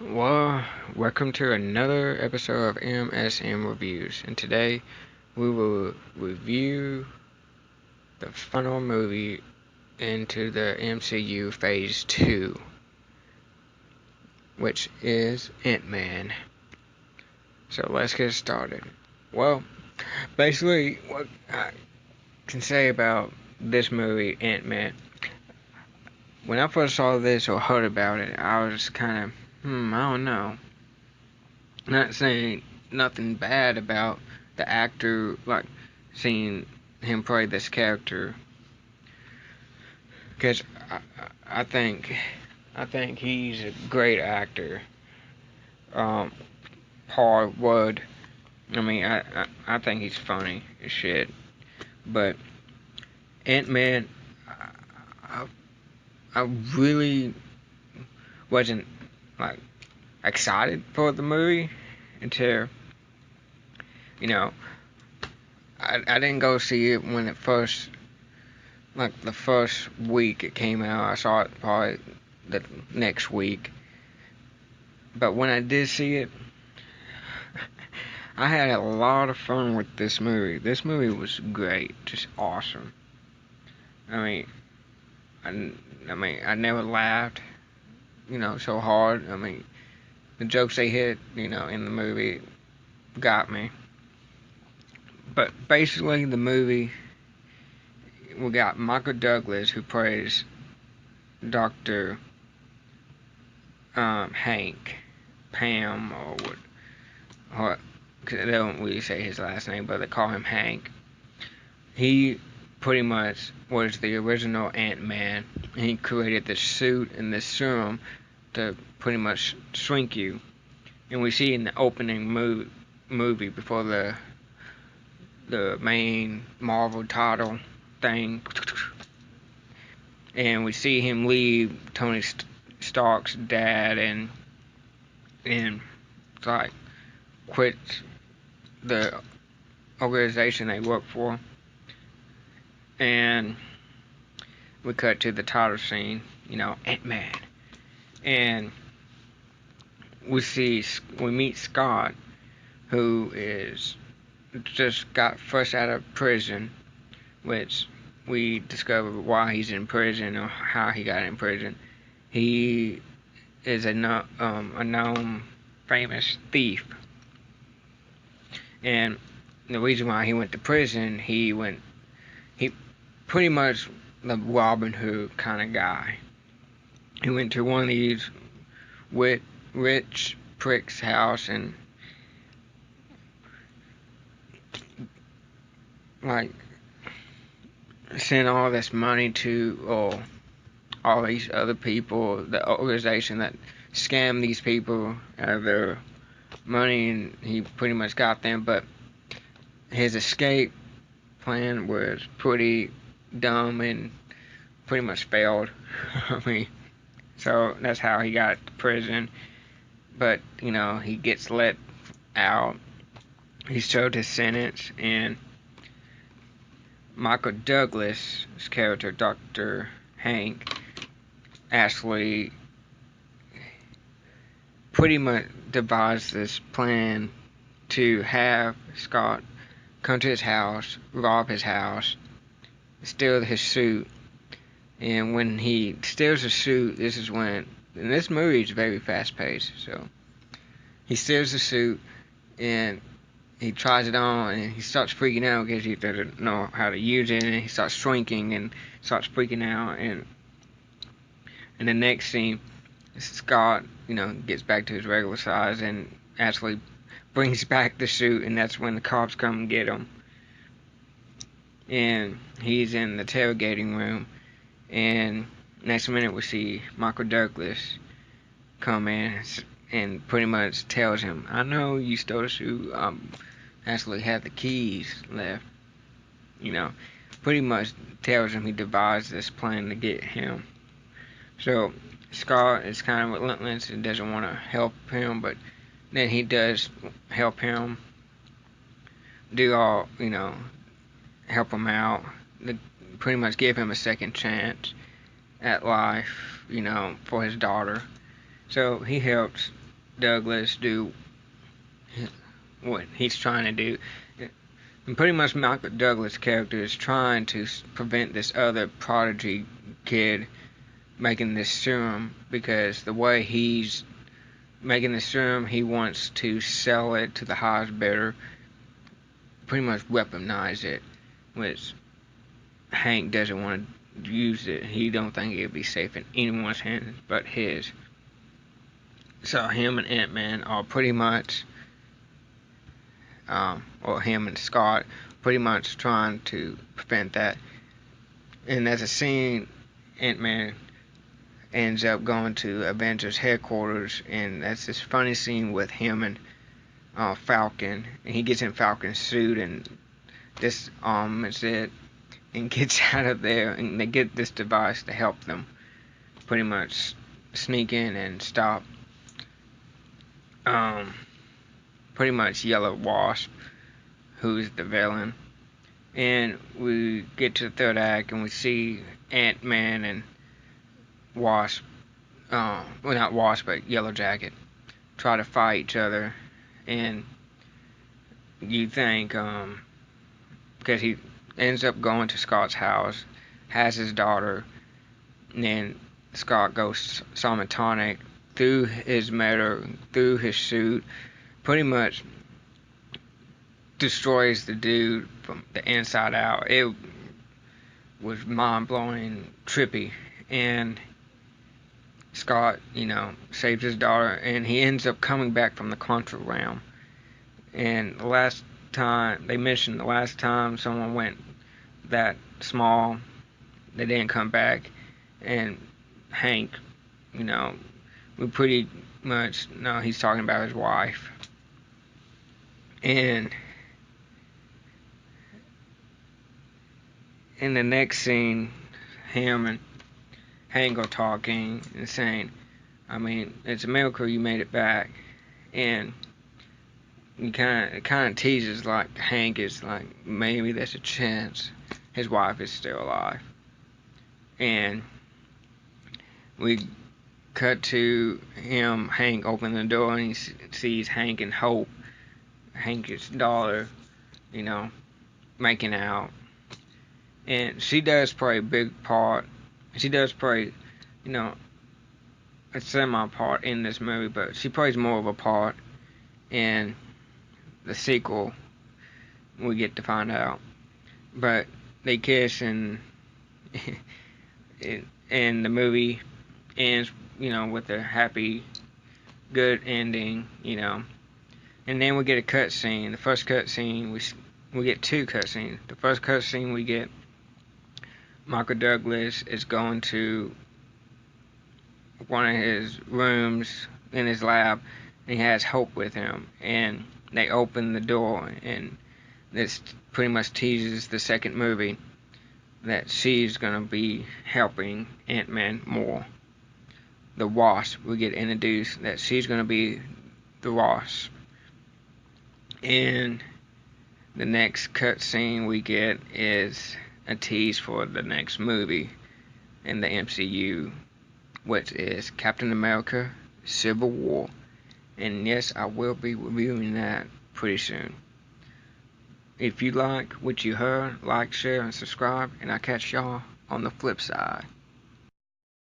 Well, welcome to another episode of M.S.M Reviews, and today we will review the final movie into the MCU Phase 2, which is Ant-Man. So let's get started. Well, basically, what I can say about this movie, Ant-Man, when I first saw this or heard about it, I was kind of, I don't know. Not saying nothing bad about the actor, like seeing him play this character, because I think I think he's a great actor. Um, Paul Rudd. I think he's funny as shit. But Ant-Man, I, I really wasn't like excited for the movie until you know I didn't go see it when it first, like the first week it came out. I saw it probably the next week. But when I did see it, I had a lot of fun with this movie. This movie was great, just awesome. I mean, I never laughed, so hard. The jokes they hit, in the movie got me. But basically, the movie, we got Michael Douglas, who plays Dr. Hank, Pam, or cause they don't really say his last name, but they call him Hank. He pretty much was the original Ant-Man. He created this suit and this serum to pretty much shrink you. And we see in the opening movie before the main Marvel title thing, and we see him leave Tony Stark's dad and like quit the organization they work for. And we cut to the title scene, Ant-Man. And we meet Scott, who is just got fresh out of prison, which we discover why he's in prison or how he got in prison. He is a known famous thief. And the reason why he went to prison, he pretty much the Robin Hood kind of guy. He went to one of these rich prick's house and like sent all this money to all these other people, the organization that scammed these people out of their money, and he pretty much got them. But his escape plan was pretty dumb and pretty much failed. So that's how he got to prison. But he gets let out. He served his sentence, and Michael Douglas' character, Dr. Hank, actually pretty much devised this plan to have Scott come to his house, rob his house, steal his suit. And when he steals the suit, this is when, and this movie is very fast paced, so he steals the suit and he tries it on and he starts freaking out because he doesn't know how to use it, and he starts shrinking and starts freaking out. And in the next scene, Scott, gets back to his regular size and actually brings back the suit, and that's when the cops come and get him. And he's in the interrogating room, and next minute we see Michael Douglas come in and pretty much tells him, "I know you stole the suit. Actually have the keys left." Pretty much tells him he devised this plan to get him. So Scott is kind of relentless and doesn't want to help him, but then he does help him do all, help him out, pretty much give him a second chance at life, for his daughter. So he helps Douglas do what he's trying to do. And pretty much Michael Douglas' character is trying to prevent this other prodigy kid making this serum, because the way he's making the serum, he wants to sell it to the highest bidder, pretty much weaponize it, which Hank doesn't want to use it. He don't think it would be safe in anyone's hands but his. So him and Ant-Man are pretty much, or him and Scott, pretty much trying to prevent that. And there's a scene, Ant-Man ends up going to Avengers headquarters, and that's this funny scene with him and Falcon, and he gets in Falcon's suit and this is it, and gets out of there, and they get this device to help them pretty much sneak in and stop pretty much Yellow Wasp, who's the villain. And we get to the third act and we see Ant-Man and Wasp, well, not Wasp, but Yellow Jacket, try to fight each other. And you think, because he ends up going to Scott's house, has his daughter, and then Scott goes Simultonic through his metal, through his suit, pretty much destroys the dude from the inside out. It was mind-blowing, trippy, and Scott, saves his daughter, and he ends up coming back from the Contra realm. And the last time, they mentioned the last time someone went that small, they didn't come back, and Hank, we pretty much know he's talking about his wife. And in the next scene, him and Hank are talking and saying, it's a miracle you made it back. And it kind of teases like Hank is like, maybe there's a chance his wife is still alive. And we cut to Hank open the door, and he sees Hank and Hope, Hank's daughter, making out. And she does play a big part. She does play, a semi part in this movie, but she plays more of a part in the sequel. We get to find out. But they kiss, and and the movie ends, with a happy, good ending, And then we get a cutscene. The first cutscene, we get two cutscenes. The first cutscene we get, Michael Douglas is going to one of his rooms in his lab, and he has Hope with him, and they open the door, and this pretty much teases the second movie that she's gonna be helping Ant-Man more. The Wasp, we get introduced that she's gonna be the Wasp. And the next cutscene we get is a tease for the next movie in the MCU, which is Captain America Civil War. And yes, I will be reviewing that pretty soon. If you like what you heard, like, share, and subscribe, and I'll catch y'all on the flip side.